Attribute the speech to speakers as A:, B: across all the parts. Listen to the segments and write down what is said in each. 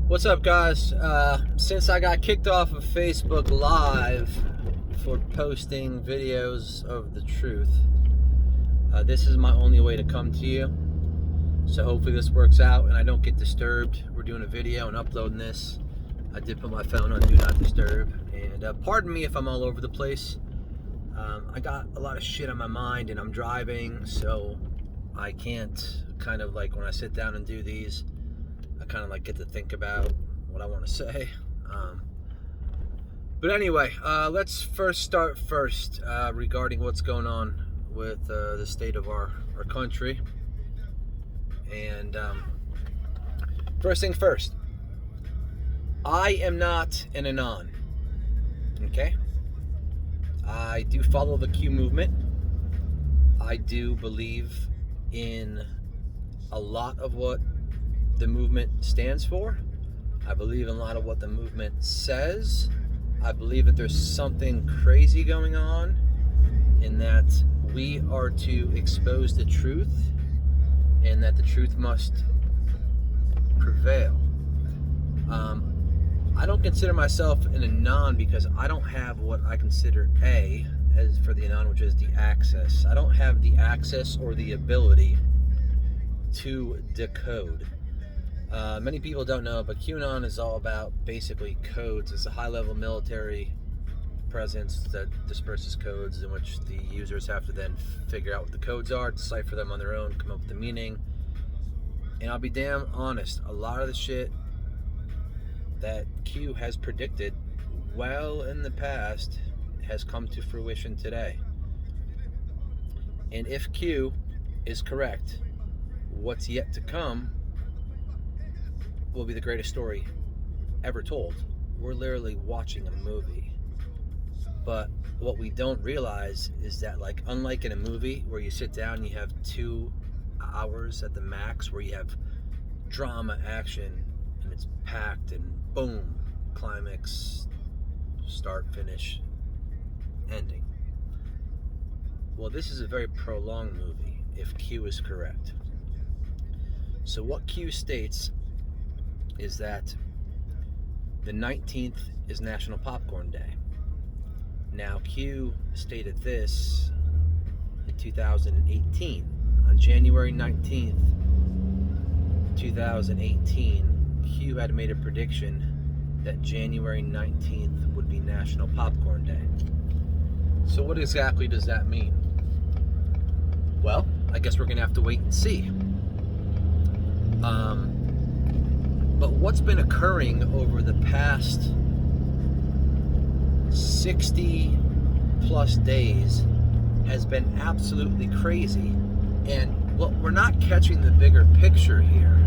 A: What's up, guys? Since I got kicked off of Facebook Live for posting videos of the truth, this is my only way to come to you. So hopefully this works out and I don't get disturbed. We're doing a video and uploading this. I did put my phone on Do Not Disturb. And pardon me if I'm all over the place. I got a lot of shit on my mind and I'm driving, so I can't kind of like when I sit down and do these, I kind of like get to think about what I want to say. But anyway, let's start regarding what's going on with the state of our country. And first thing first, I am not an Anon. Okay? I do follow the Q movement. I do believe in a lot of what the movement stands for. I believe in a lot of what the movement says. I believe that there's something crazy going on in that we are to expose the truth and that the truth must prevail. I don't consider myself an Anon because I don't have what I consider as for the Anon, which is the access. I don't have the access or the ability to decode. Many people don't know, but QAnon is all about basically codes. It's a high-level military presence that disperses codes in which the users have to then figure out what the codes are, decipher them on their own, come up with the meaning. And I'll be damn honest, a lot of the shit that Q has predicted well in the past has come to fruition today. And if Q is correct, what's yet to come will be the greatest story ever told. We're literally watching a movie. But what we don't realize is that, like, unlike in a movie where you sit down and you have 2 hours at the max where you have drama, action, and it's packed and boom, climax, start, finish, ending. Well, this is a very prolonged movie if Q is correct. So what Q states is that the 19th is National Popcorn Day. Now, Q stated this in 2018. On January 19th, 2018, Q had made a prediction that January 19th would be National Popcorn Day. So what exactly does that mean? Well, I guess we're going to have to wait and see. But what's been occurring over the past 60 plus days has been absolutely crazy. And we're not catching the bigger picture here.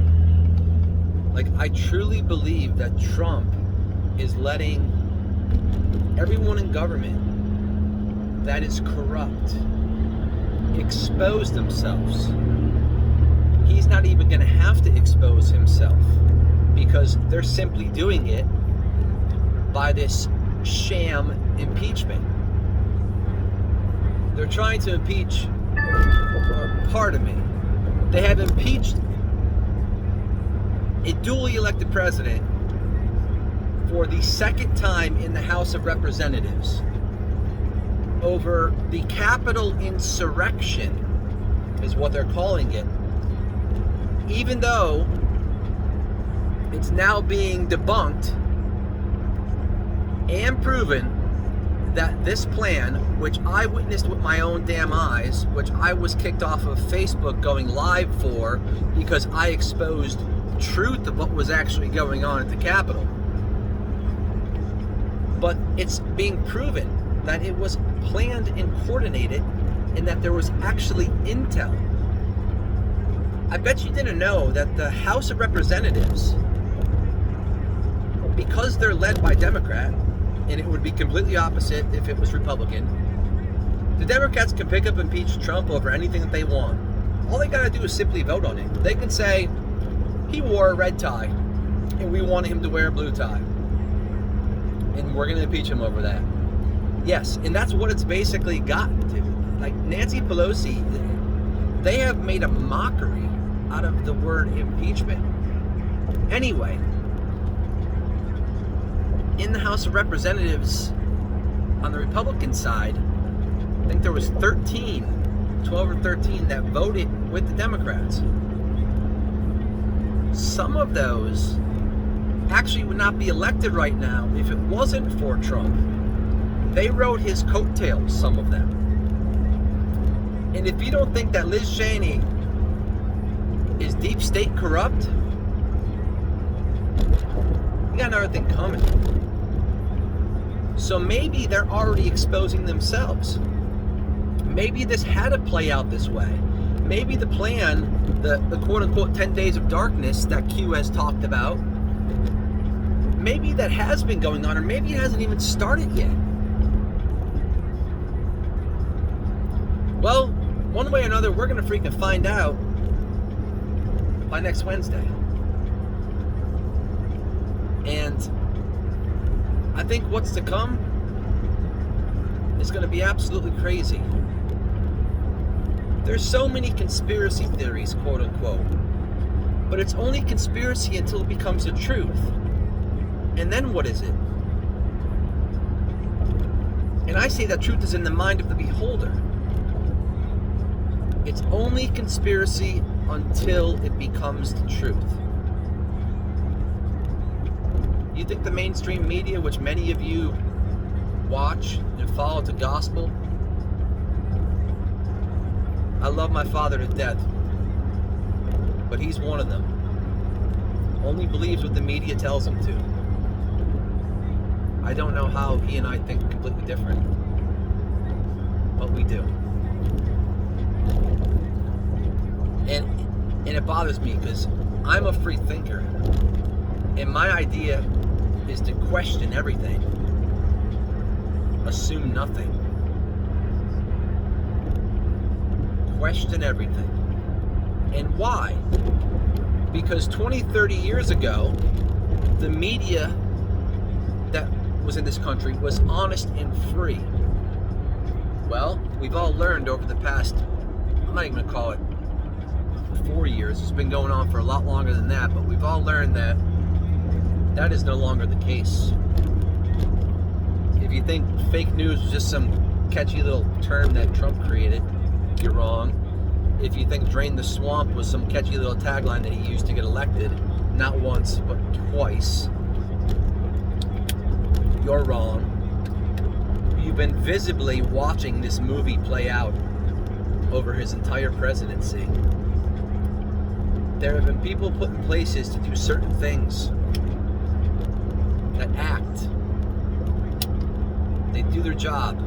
A: Like, I truly believe that Trump is letting everyone in government that is corrupt expose themselves. He's not even going to have to expose himself because they're simply doing it by this sham impeachment. They're trying to impeach, or pardon me, they have impeached a duly elected president for the second time in the House of Representatives over the Capitol insurrection, is what they're calling it, even though it's now being debunked and proven that this plan, which I witnessed with my own damn eyes, which I was kicked off of Facebook going live for because I exposed truth of what was actually going on at the Capitol. But it's being proven that it was planned and coordinated and that there was actually intel. I bet you didn't know that the House of Representatives, because they're led by Democrat, and it would be completely opposite if it was Republican, the Democrats can pick up and impeach Trump over anything that they want. All they gotta do is simply vote on it. They can say, he wore a red tie, and we want him to wear a blue tie. And we're gonna impeach him over that. Yes, and that's what it's basically gotten to. Like, Nancy Pelosi, they have made a mockery out of the word impeachment. Anyway, in the House of Representatives, on the Republican side, I think there was 12 or 13 that voted with the Democrats. Some of those actually would not be elected right now if it wasn't for Trump. They rode his coattails, some of them. And if you don't think that Liz Cheney is deep state corrupt, you got another thing coming. So maybe they're already exposing themselves. Maybe this had to play out this way. Maybe the plan, the quote-unquote 10 days of darkness that Q has talked about, maybe that has been going on, or maybe it hasn't even started yet. Well, one way or another, we're going to freaking find out by next Wednesday. And I think what's to come is going to be absolutely crazy. There's so many conspiracy theories, quote unquote, but it's only conspiracy until it becomes the truth. And then what is it? And I say that truth is in the mind of the beholder. It's only conspiracy until it becomes the truth. You think the mainstream media, which many of you watch and follow the gospel, I love my father to death, but he's one of them. Only believes what the media tells him to. I don't know how he and I think completely different, but we do. And it bothers me because I'm a free thinker, and my idea is to question everything, assume nothing, question everything. And why? Because 20, 30 years ago, the media that was in this country was honest and free. Well, we've all learned over the past, I'm not even going to call it 4 years, it's been going on for a lot longer than that, but we've all learned that that is no longer the case. If you think fake news was just some catchy little term that Trump created, you're wrong. If you think drain the swamp was some catchy little tagline that he used to get elected, not once, but twice, you're wrong. You've been visibly watching this movie play out over his entire presidency. There have been people put in places to do certain things that act. They do their job,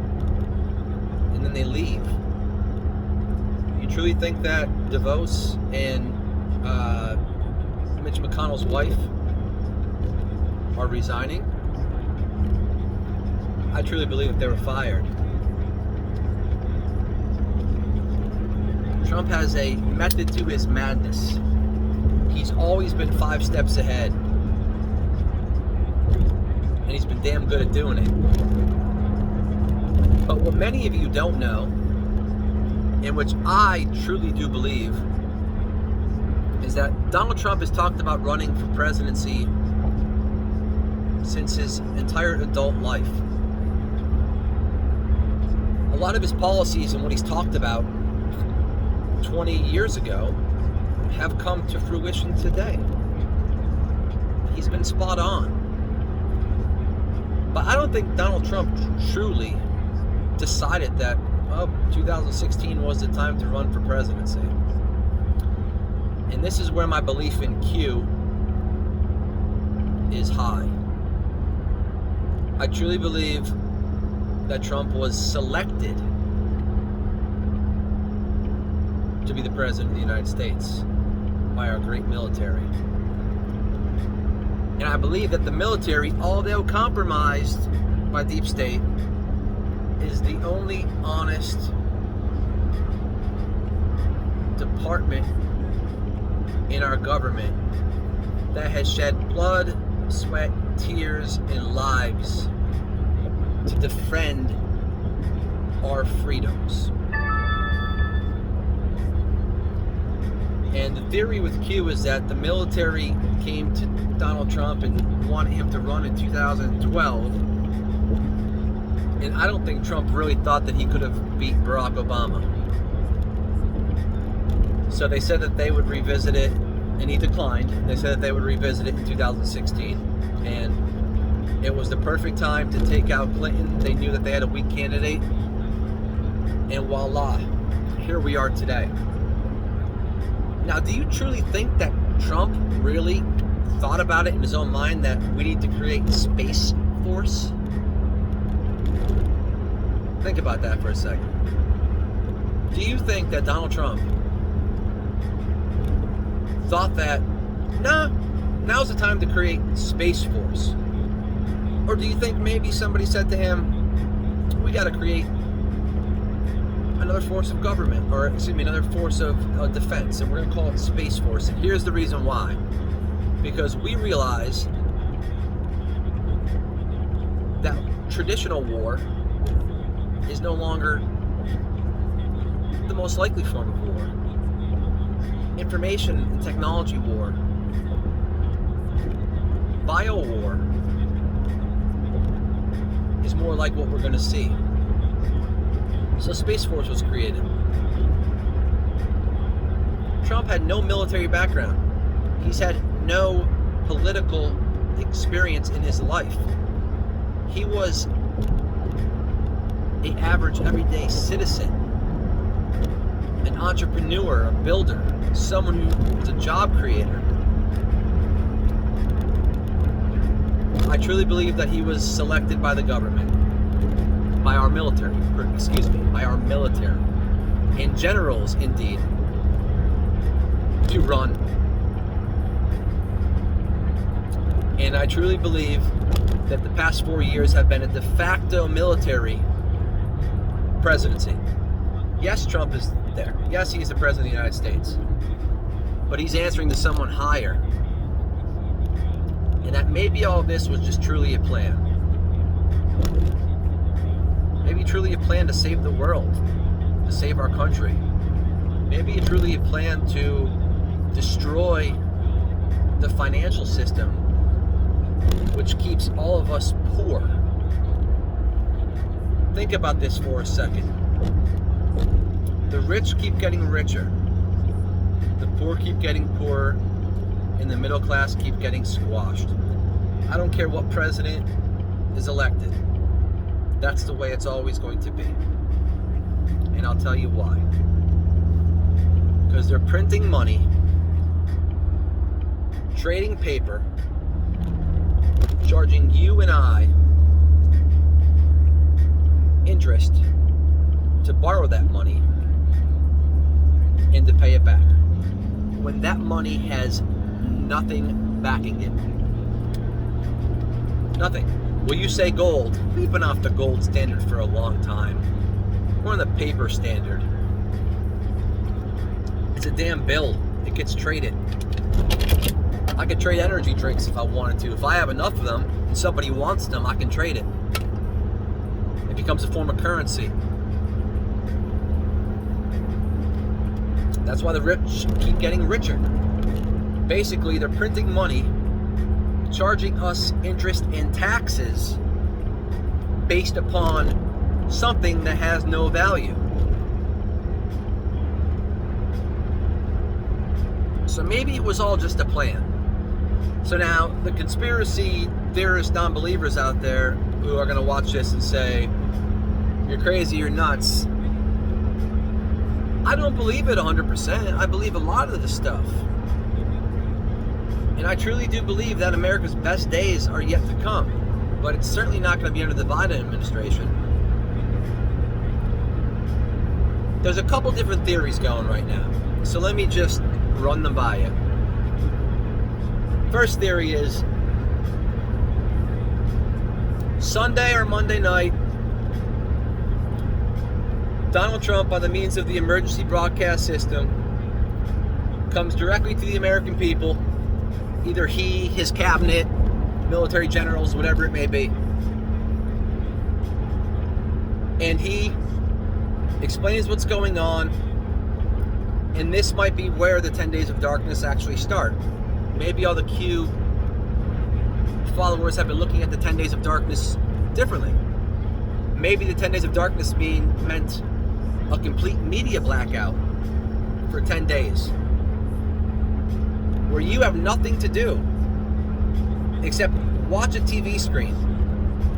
A: and then they leave. You truly think that DeVos and Mitch McConnell's wife are resigning? I truly believe if they were fired. Trump has a method to his madness. He's always been 5 steps ahead. And he's been damn good at doing it. But what many of you don't know, in which I truly do believe, is that Donald Trump has talked about running for presidency since his entire adult life. A lot of his policies and what he's talked about 20 years ago have come to fruition today. He's been spot on. But I don't think Donald Trump truly decided that 2016 was the time to run for presidency. And this is where my belief in Q is high. I truly believe that Trump was selected to be the president of the United States by our great military. And I believe that the military, although compromised by deep state, is the only honest department in our government that has shed blood, sweat, tears, and lives to defend our freedoms. And the theory with Q is that the military came to Donald Trump and wanted him to run in 2012. And I don't think Trump really thought that he could have beat Barack Obama. So they said that they would revisit it, and he declined. They said that they would revisit it in 2016. And it was the perfect time to take out Clinton. They knew that they had a weak candidate. And voila, here we are today. Now, do you truly think that Trump really thought about it in his own mind that we need to create Space Force? Think about that for a second. Do you think that Donald Trump thought that, now's the time to create Space Force? Or do you think maybe somebody said to him, we got to create another force of government, or another force of defense, and we're going to call it Space Force? And here's the reason why. Because we realize that traditional war is no longer the most likely form of war. Information and technology war, bio war, is more like what we're going to see. So Space Force was created. Trump had no military background. He's had no political experience in his life. He was an average, everyday citizen, an entrepreneur, a builder, someone who was a job creator. I truly believe that he was selected by the government, by our military, and generals, indeed, to run. And I truly believe that the past 4 years have been a de facto military presidency. Yes, Trump is there. Yes, he's the president of the United States. But he's answering to someone higher. And that maybe all this was just truly a plan. Maybe truly a plan to save the world, to save our country. Maybe truly a plan to destroy the financial system, which keeps all of us poor. Think about this for a second. The rich keep getting richer. The poor keep getting poorer. And the middle class keep getting squashed. I don't care what president is elected. That's the way it's always going to be. And I'll tell you why. Because they're printing money, trading paper, charging you and I interest to borrow that money and to pay it back, when that money has nothing backing it. Nothing. Well, you say gold. We've been off the gold standard for a long time. We're on the paper standard. It's a damn bill. It gets traded. I could trade energy drinks if I wanted to. If I have enough of them and somebody wants them, I can trade it. It becomes a form of currency. That's why the rich keep getting richer. Basically, they're printing money, charging us interest and taxes based upon something that has no value. So maybe it was all just a plan. So now, the conspiracy theorist non-believers out there who are going to watch this and say, you're crazy, you're nuts. I don't believe it 100%. I believe a lot of this stuff. And I truly do believe that America's best days are yet to come. But it's certainly not going to be under the Biden administration. There's a couple different theories going right now. So let me just run them by you. First theory is Sunday or Monday night, Donald Trump, by the means of the emergency broadcast system, comes directly to the American people. Either he, his cabinet, military generals, whatever it may be. And he explains what's going on, And this might be where the 10 days of darkness actually start. Maybe all the Q followers have been looking at the 10 days of darkness differently. Maybe the 10 days of darkness meant a complete media blackout for 10 days, where you have nothing to do except watch a TV screen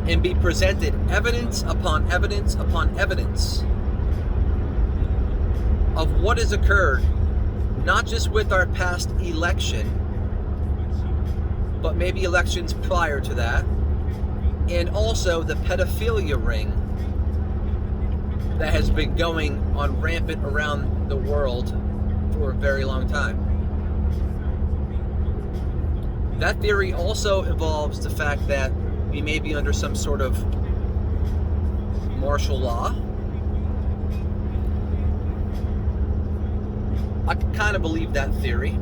A: and be presented evidence upon evidence upon evidence of what has occurred, not just with our past election, but maybe elections prior to that, and also the pedophilia ring that has been going on rampant around the world for a very long time. That theory also involves the fact that we may be under some sort of martial law. I kind of believe that theory.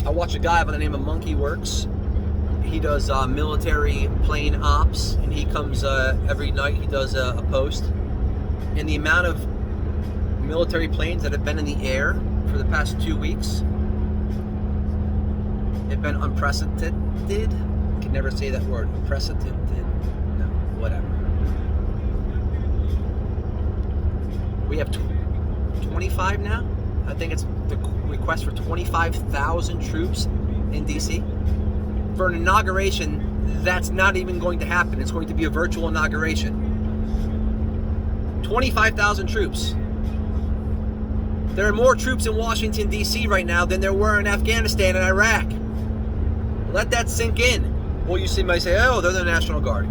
A: I watch a guy by the name of Monkey Works. He does military plane ops, and he comes every night. He does a post, and the amount of military planes that have been in the air for the past 2 weeks have been unprecedented. I can never say that word. Unprecedented. No, whatever. We have 25 now. I think it's the request for 25,000 troops in DC. For an inauguration, that's not even going to happen. It's going to be a virtual inauguration. 25,000 troops. There are more troops in Washington, D.C. right now than there were in Afghanistan and Iraq. Let that sink in. Well, you might say, oh, they're the National Guard.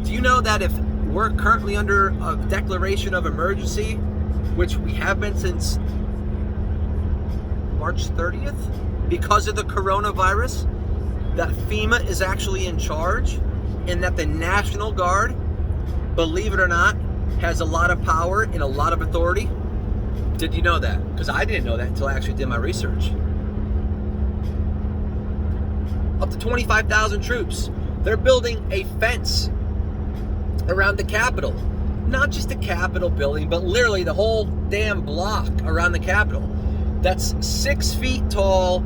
A: Do you know that if we're currently under a declaration of emergency, which we have been since March 30th, because of the coronavirus, that FEMA is actually in charge, and that the National Guard, believe it or not, has a lot of power and a lot of authority? Did you know that? Because I didn't know that until I actually did my research. Up to 25,000 troops. They're building a fence around the Capitol. Not just the Capitol building, but literally the whole damn block around the Capitol. That's 6 feet tall,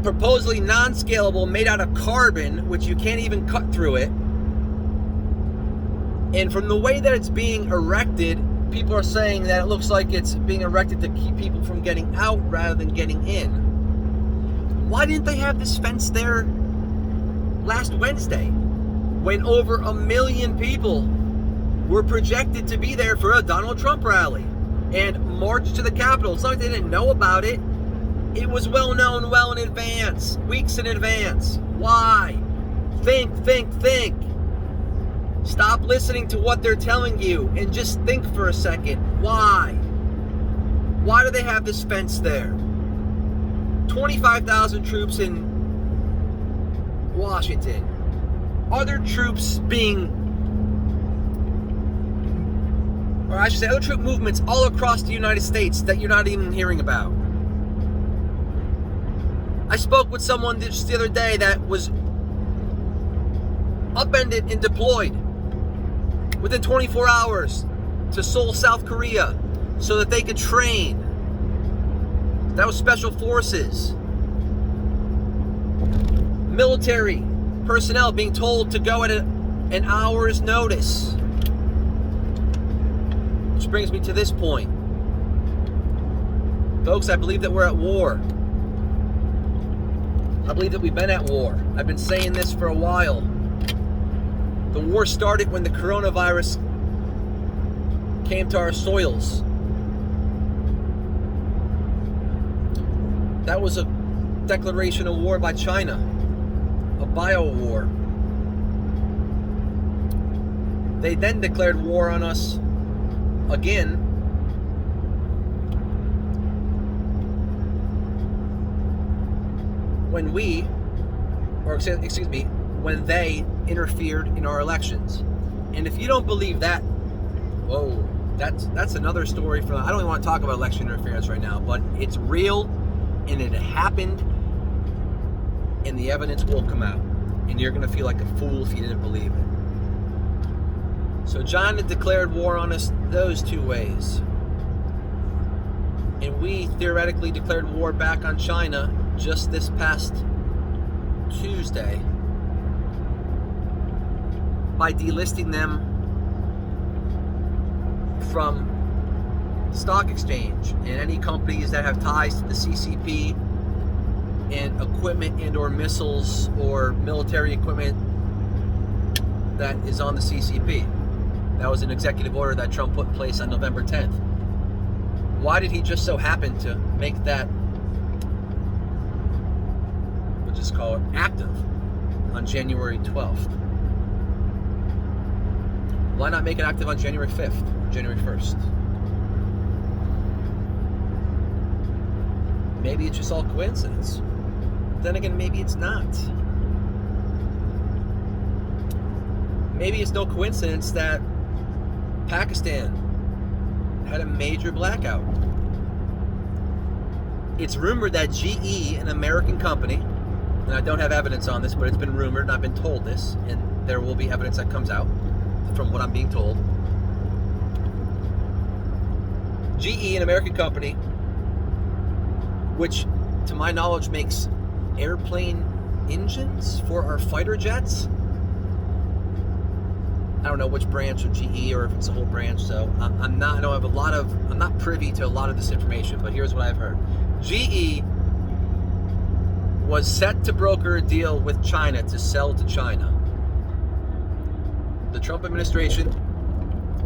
A: supposedly non-scalable, made out of carbon, which you can't even cut through it. And from the way that it's being erected, people are saying that it looks like it's being erected to keep people from getting out rather than getting in. Why didn't they have this fence there last Wednesday, when over 1 million people were projected to be there for a Donald Trump rally and march to the Capitol? It's not like they didn't know about it. It was well known well in advance, weeks in advance. Why? Think. Stop listening to what they're telling you and just think for a second. Why? Why do they have this fence there? 25,000 troops in Washington. Other troops other troop movements all across the United States that you're not even hearing about. I spoke with someone just the other day that was upended and deployed within 24 hours to Seoul, South Korea, so that they could train. That was special forces. Military personnel being told to go at an hour's notice. Which brings me to this point. Folks, I believe that we're at war. I believe that we've been at war. I've been saying this for a while. The war started when the coronavirus came to our soils. That was a declaration of war by China, a bio war. They then declared war on us again when when they interfered in our elections. And if you don't believe that, whoa, that's another story from, I don't even want to talk about election interference right now, but it's real and it happened, and the evidence will come out, and you're going to feel like a fool if you didn't believe it. So China declared war on us those two ways. And we theoretically declared war back on China just this past Tuesday by delisting them from the stock exchange and any companies that have ties to the CCP and equipment and or missiles or military equipment that is on the CCP. That was an executive order that Trump put in place on November 10th. Why did he just so happen to make that, we'll just call it active, on January 12th? Why not make it active on January 5th, January 1st? Maybe it's just all coincidence. Then again, maybe it's not. Maybe it's no coincidence that Pakistan had a major blackout. It's rumored that GE, an American company, and I don't have evidence on this, but it's been rumored and I've been told this, and there will be evidence that comes out from what I'm being told. GE, an American company, which to my knowledge makes airplane engines for our fighter jets. I don't know which branch of GE or if it's a whole branch, so I'm not privy to a lot of this information, but here's what I've heard. GE was set to broker a deal with China to sell to China. The Trump administration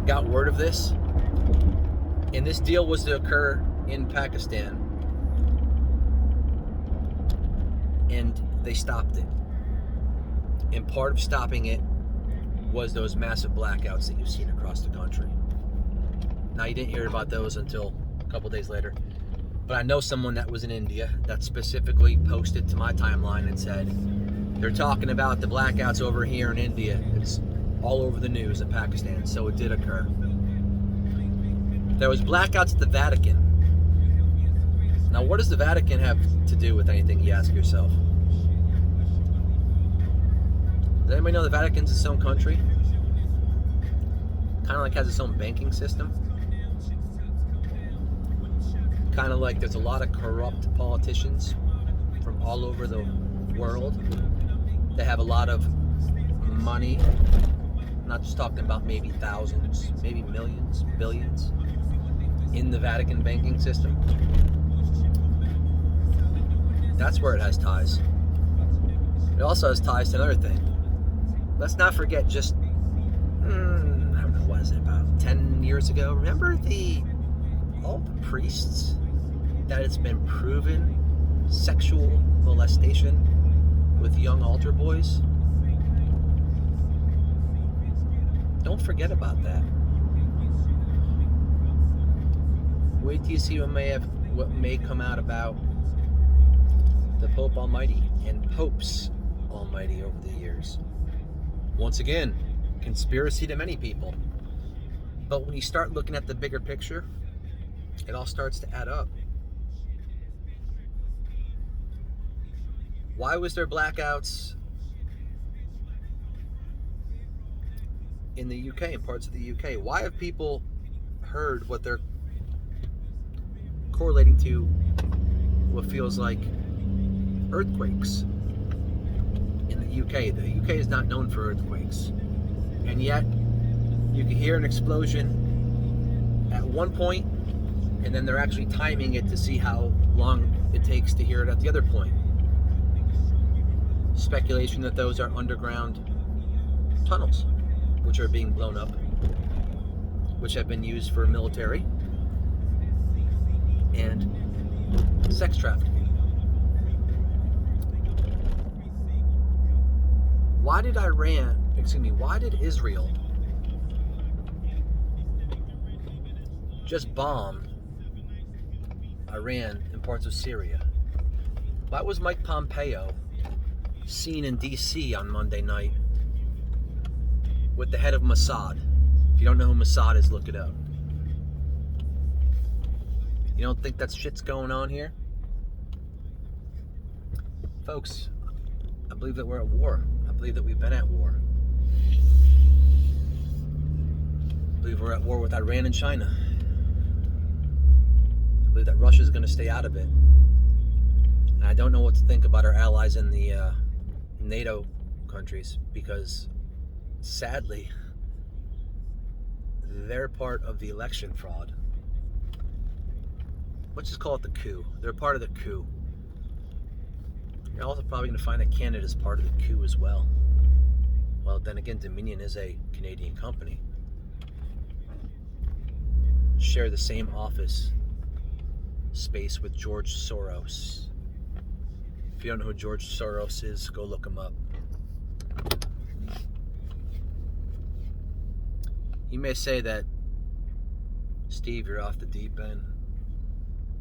A: got word of this, and this deal was to occur in Pakistan, and they stopped it. And part of stopping it was those massive blackouts that you've seen across the country. Now, you didn't hear about those until a couple days later, but I know someone that was in India that specifically posted to my timeline and said, they're talking about the blackouts over here in India. It's all over the news in Pakistan, so it did occur. There was blackouts at the Vatican. Now, what does the Vatican have to do with anything, you ask yourself? Does anybody know the Vatican's its own country? Kind of like has its own banking system. Kind of like there's a lot of corrupt politicians from all over the world that have a lot of money. I'm not just talking about maybe thousands, maybe millions, billions in the Vatican banking system. That's where it has ties. It also has ties to another thing. Let's not forget just, I don't know, what is it, about 10 years ago? Remember all the priests that it's been proven sexual molestation with young altar boys? Don't forget about that. Wait till you see what may come out about the Pope Almighty and Popes Almighty over the years. Once again, conspiracy to many people. But when you start looking at the bigger picture, it all starts to add up. Why was there blackouts in the UK, in parts of the UK? Why have people heard what they're correlating to what feels like earthquakes in the UK? The UK is not known for earthquakes, and yet you can hear an explosion at one point, and then they're actually timing it to see how long it takes to hear it at the other point. Speculation that those are underground tunnels, which are being blown up, which have been used for military and sex trafficking. Why did Israel just bomb Iran and parts of Syria? Why was Mike Pompeo seen in DC on Monday night with the head of Mossad? If you don't know who Mossad is, look it up. You don't think that shit's going on here? Folks, I believe that we're at war. I believe that we've been at war. I believe we're at war with Iran and China. I believe that Russia's going to stay out of it. And I don't know what to think about our allies in the NATO countries, because sadly, they're part of the election fraud. Let's just call it the coup. They're part of the coup. You're also probably going to find that Canada's part of the coup as well. Well, then again, Dominion is a Canadian company. Share the same office space with George Soros. If you don't know who George Soros is, go look him up. You may say that, Steve, you're off the deep end.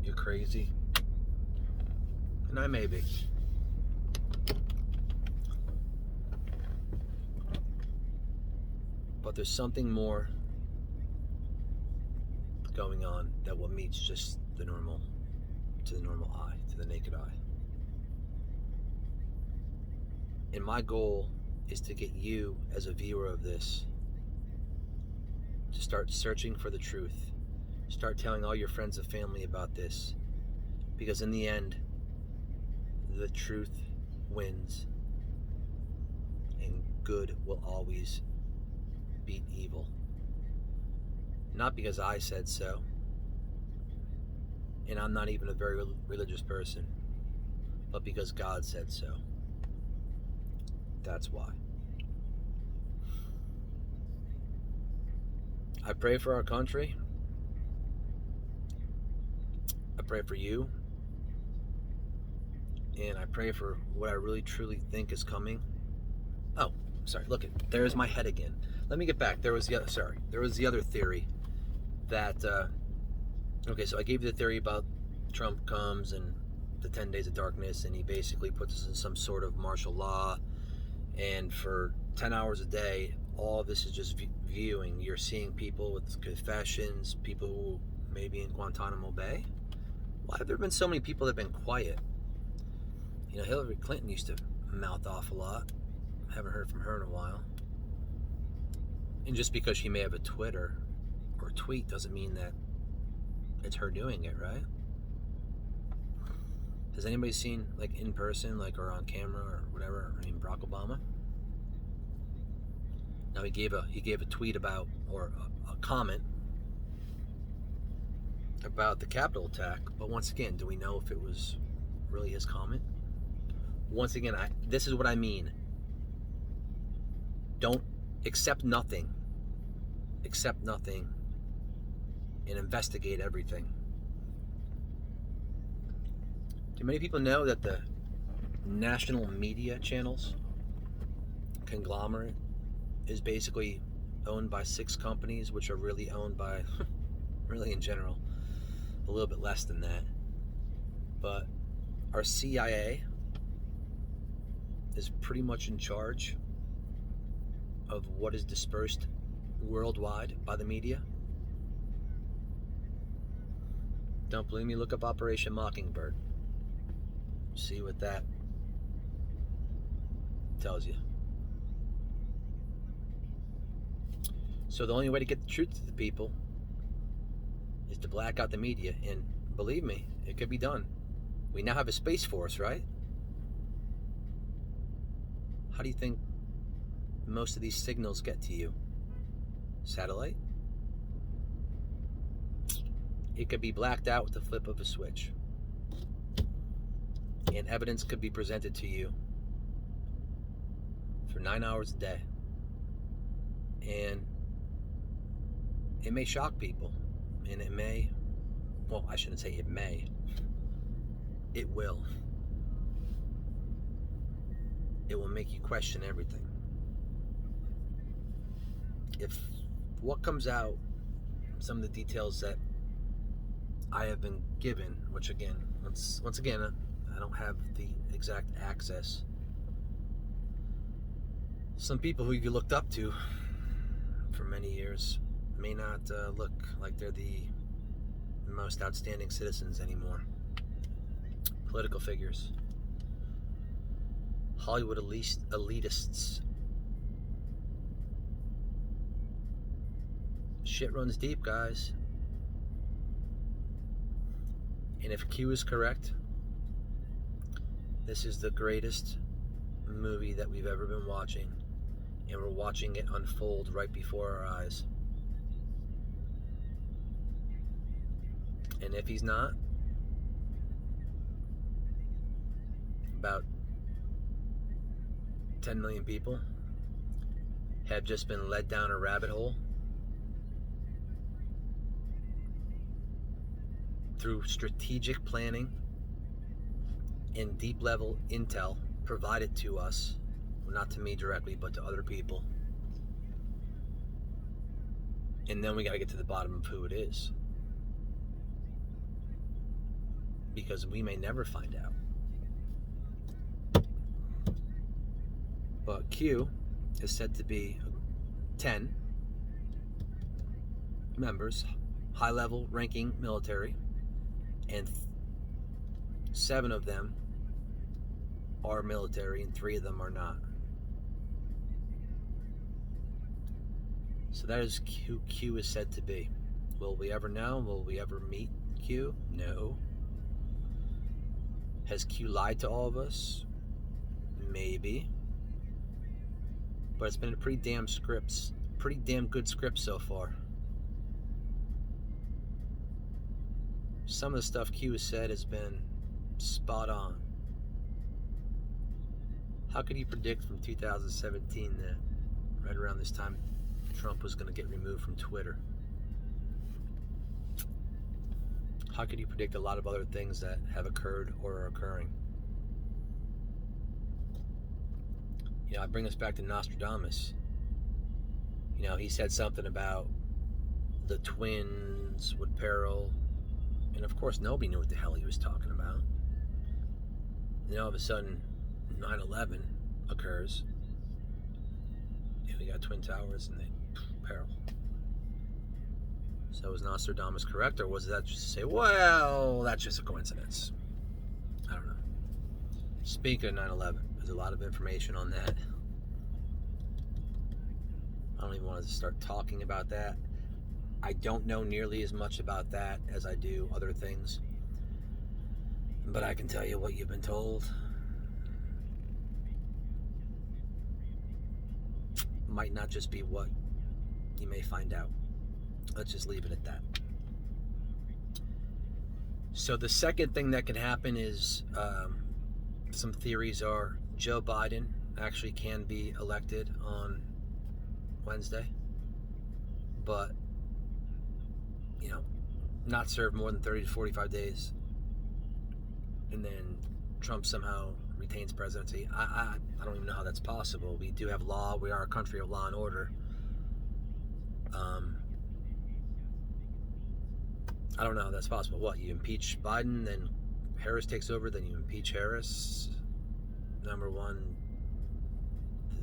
A: You're crazy. And I may be. But there's something more going on that what meets just the normal, to the normal eye, to the naked eye. And my goal is to get you, as a viewer of this, to start searching for the truth. Start telling all your friends and family about this. Because in the end, the truth wins. And good will always beat evil. Not because I said so. And I'm not even a very religious person. But because God said so. That's why. I pray for our country. I pray for you. And I pray for what I really truly think is coming. Oh, sorry, look it. There's my head again. Let me get back. There was the other theory that okay, so I gave you the theory about Trump comes and the 10 days of darkness, and he basically puts us in some sort of martial law, and for 10 hours a day, all of this is just viewing. You're seeing people with confessions, people who may be in Guantanamo Bay. Why have there been so many people that have been quiet? You know, Hillary Clinton used to mouth off a lot. Haven't heard from her in a while. And just because she may have a Twitter or a tweet doesn't mean that it's her doing it, right? Has anybody seen, like, in person, like, or on camera or whatever, I mean, Barack Obama? Now he gave a tweet about, or a comment about the Capitol attack, but once again, do we know if it was really his comment? Once again, this is what I mean. Don't accept nothing. Accept nothing and investigate everything. Do many people know that the national media channels conglomerate is basically owned by 6 companies, which are really owned by, really in general, a little bit less than that. But our CIA is pretty much in charge of what is dispersed worldwide by the media. Don't believe me? Look up Operation Mockingbird. See what that tells you. So the only way to get the truth to the people is to black out the media. And believe me, it could be done. We now have a Space Force, right? How do you think most of these signals get to you? Satellite? It could be blacked out with the flip of a switch. And evidence could be presented to you for 9 hours a day. And it may shock people. And it may, well, I shouldn't say it may. It will. It will make you question everything. If what comes out, some of the details that I have been given, which again, once again, I don't have the exact access. Some people who you looked up to for many years may not look like they're the most outstanding citizens anymore. Political figures, Hollywood elitists, Shit runs deep, guys. And if Q is correct, this is the greatest movie that we've ever been watching, and we're watching it unfold right before our eyes. And if he's not, about 10 million people have just been led down a rabbit hole through strategic planning and deep level intel provided to us, well, not to me directly, but to other people. And then we got to get to the bottom of who it is, because we may never find out. But Q is said to be 10 members, high level ranking military, and 7 of them are military and 3 of them are not. So that is who Q is said to be. Will we ever know? Will we ever meet Q? No. Has Q lied to all of us? Maybe. But it's been a pretty damn good script so far. Some of the stuff Q has said has been spot on. How could you predict from 2017 that right around this time Trump was going to get removed from Twitter? How could you predict a lot of other things that have occurred or are occurring? You know, I bring us back to Nostradamus. You know, he said something about the twins would peril, and of course nobody knew what the hell he was talking about. And then all of a sudden 9/11 occurs, and we got Twin Towers and they peril. So was Nostradamus correct, or was that just to say, well, that's just a coincidence? I don't know. Speaking of 9/11, there's a lot of information on that. I don't even want to start talking about that. I don't know nearly as much about that as I do other things. But I can tell you what you've been told. Might not just be what you may find out. Let's just leave it at that. So the second thing that can happen is some theories are Joe Biden actually can be elected on Wednesday, but you know, not serve more than 30 to 45 days, and then Trump somehow retains presidency. I don't even know how that's possible. We do have law. We are a country of law and order. I don't know how that's possible. What, you impeach Biden, then Harris takes over, then you impeach Harris? Number one,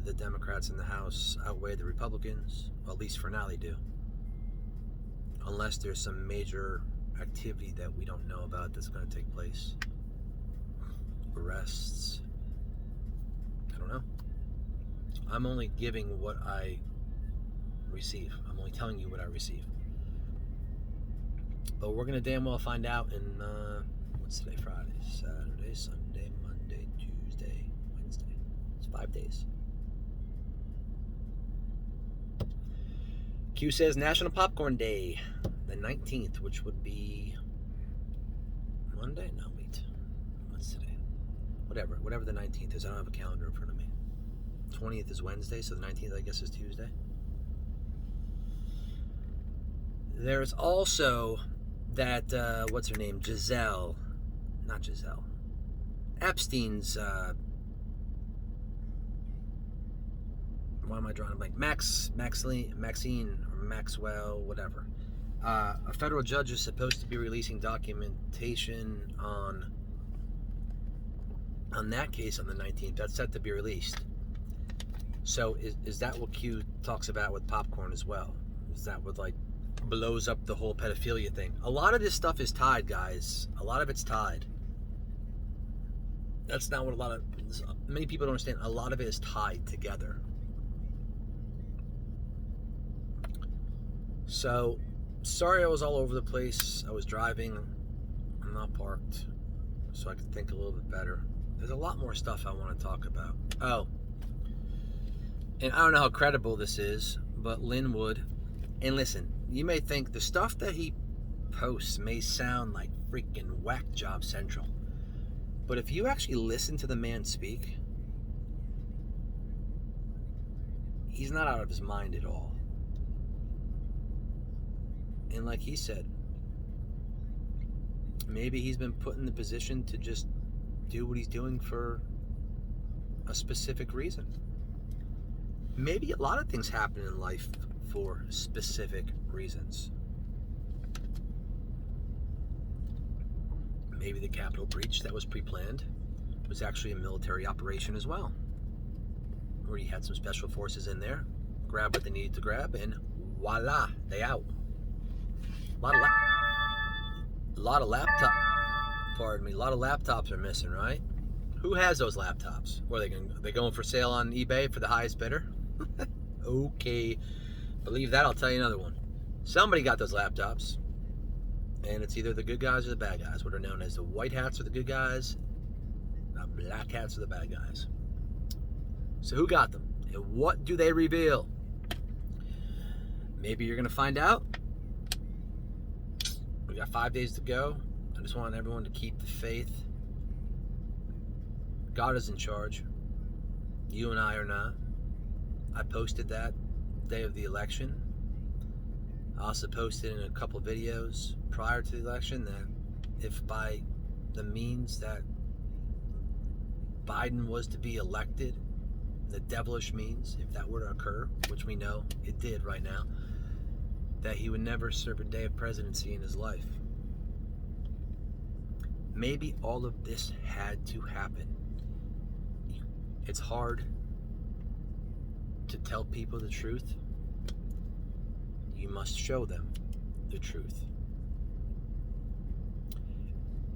A: the Democrats in the House outweigh the Republicans. Well, at least for now they do. Unless there's some major activity that we don't know about that's going to take place. Arrests. I don't know. I'm only giving what I receive. I'm only telling you what I receive. But we're going to damn well find out in, what's today? Friday, Saturday, Sunday, Monday, Tuesday, Wednesday. It's 5 days. Q says National Popcorn Day, the 19th, which would be Monday? No, wait. What's today? Whatever the 19th is. I don't have a calendar in front of me. 20th is Wednesday, so the 19th, I guess, is Tuesday. There's also that, what's her name? Epstein's, why am I drawing a blank? Maxine, or Maxwell, whatever. A federal judge is supposed to be releasing documentation on that case on the 19th. That's set to be released. So is that what Q talks about with popcorn as well? Is that what, like, blows up the whole pedophilia thing? A lot of this stuff is tied, guys. A lot of it's tied. That's not what many people don't understand. A lot of it is tied together. So, sorry I was all over the place. I was driving. I'm not parked, so I could think a little bit better. There's a lot more stuff I want to talk about. Oh, and I don't know how credible this is, but Lin Wood, and listen, you may think the stuff that he posts may sound like freaking whack job central, but if you actually listen to the man speak, he's not out of his mind at all. And like he said, maybe he's been put in the position to just do what he's doing for a specific reason. Maybe a lot of things happen in life for specific reasons. Maybe the Capitol breach that was pre-planned was actually a military operation as well, where you had some special forces in there, grab what they needed to grab, and voila, they out. A lot of laptops are missing, right? Who has those laptops? What are they going for sale on eBay for the highest bidder? Okay, believe that. I'll tell you another one. Somebody got those laptops, and it's either the good guys or the bad guys. What are known as the white hats are the good guys, the black hats are the bad guys. So who got them, and what do they reveal? Maybe you're gonna find out. We got 5 days to go. I just want everyone to keep the faith. God is in charge. You and I are not. I posted that day of the election. I also posted in a couple videos prior to the election that if by the means that Biden was to be elected, the devilish means, if that were to occur, which we know it did right now, that he would never serve a day of presidency in his life. Maybe all of this had to happen. It's hard to tell people the truth. You must show them the truth.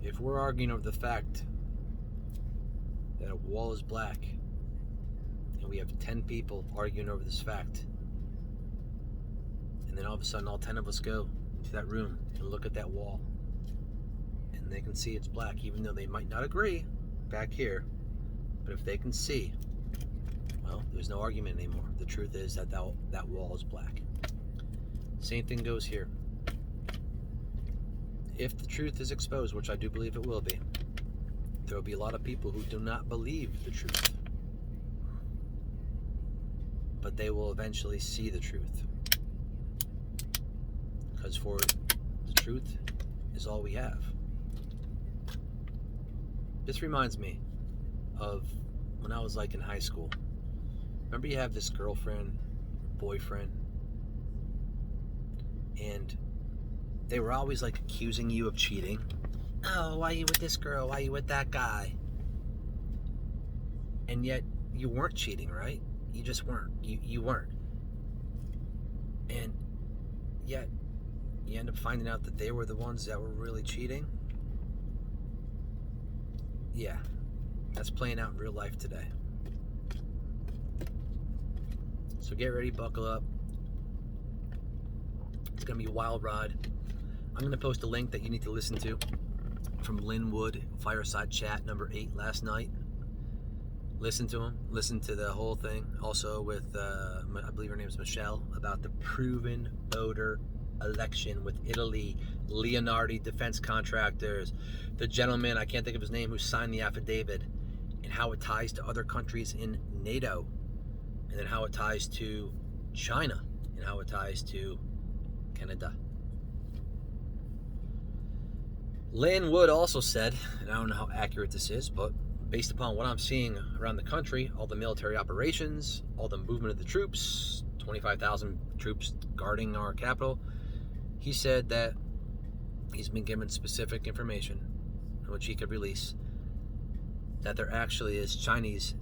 A: If we're arguing over the fact that a wall is black, and we have 10 people arguing over this fact, and then all of a sudden all 10 of us go into that room and look at that wall, and they can see it's black, even though they might not agree back here, but if they can see, well, there's no argument anymore. The truth is that that wall is black. Same thing goes here. If the truth is exposed, which I do believe it will be, there will be a lot of people who do not believe the truth. But they will eventually see the truth. Because for the truth is all we have. This reminds me of when I was like in high school. Remember you have this girlfriend, boyfriend, and they were always like accusing you of cheating. Oh, why are you with this girl? Why are you with that guy? And yet you weren't cheating, right? You just weren't. You weren't. And yet you end up finding out that they were the ones that were really cheating. Yeah, that's playing out in real life today. So get ready, buckle up. It's going to be a wild ride. I'm going to post a link that you need to listen to from Lin Wood, Fireside Chat number 8 last night. Listen to him. Listen to the whole thing. Also with, I believe her name is Michelle, about the proven voter election with Italy, Leonardi Defense Contractors, the gentleman, I can't think of his name, who signed the affidavit, and how it ties to other countries in NATO, and then how it ties to China, and how it ties to Canada. Lin Wood also said, and I don't know how accurate this is, but based upon what I'm seeing around the country, all the military operations, all the movement of the troops, 25,000 troops guarding our capital, he said that he's been given specific information, which he could release, that there actually is Chinese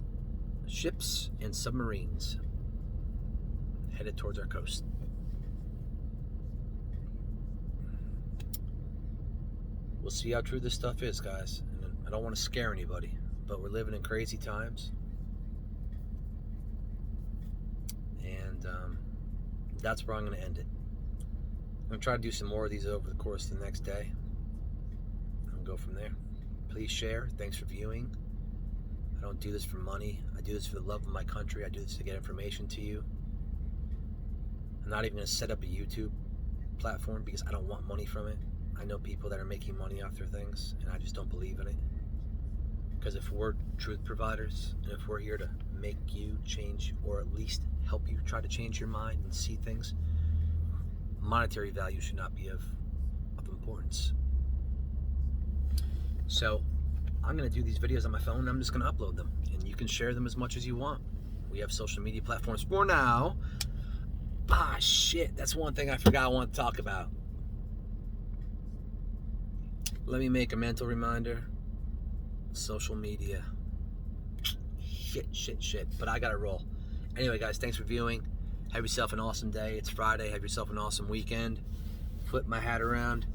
A: ships and submarines headed towards our coast. We'll see how true this stuff is, guys. And I don't want to scare anybody, but we're living in crazy times. And that's where I'm going to end it. I'm going to try to do some more of these over the course of the next day. And go from there. Please share. Thanks for viewing. I don't do this for money. I do this for the love of my country. I do this to get information to you. I'm not even going to set up a YouTube platform because I don't want money from it. I know people that are making money off their things, and I just don't believe in it. Because if we're truth providers, and if we're here to make you change, or at least help you try to change your mind and see things, monetary value should not be of importance. So I'm going to do these videos on my phone, and I'm just going to upload them, and you can share them as much as you want. We have social media platforms for now. Shit, that's one thing I forgot I want to talk about. Let me make a mental reminder. Social media. Shit. But I gotta roll. Anyway, guys, thanks for viewing. Have yourself an awesome day. It's Friday. Have yourself an awesome weekend. Flip my hat around.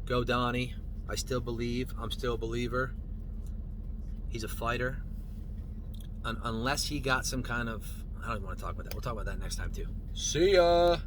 A: Go Donnie. I still believe. I'm still a believer. He's a fighter. Unless he got some kind of... I don't even want to talk about that. We'll talk about that next time, too. See ya!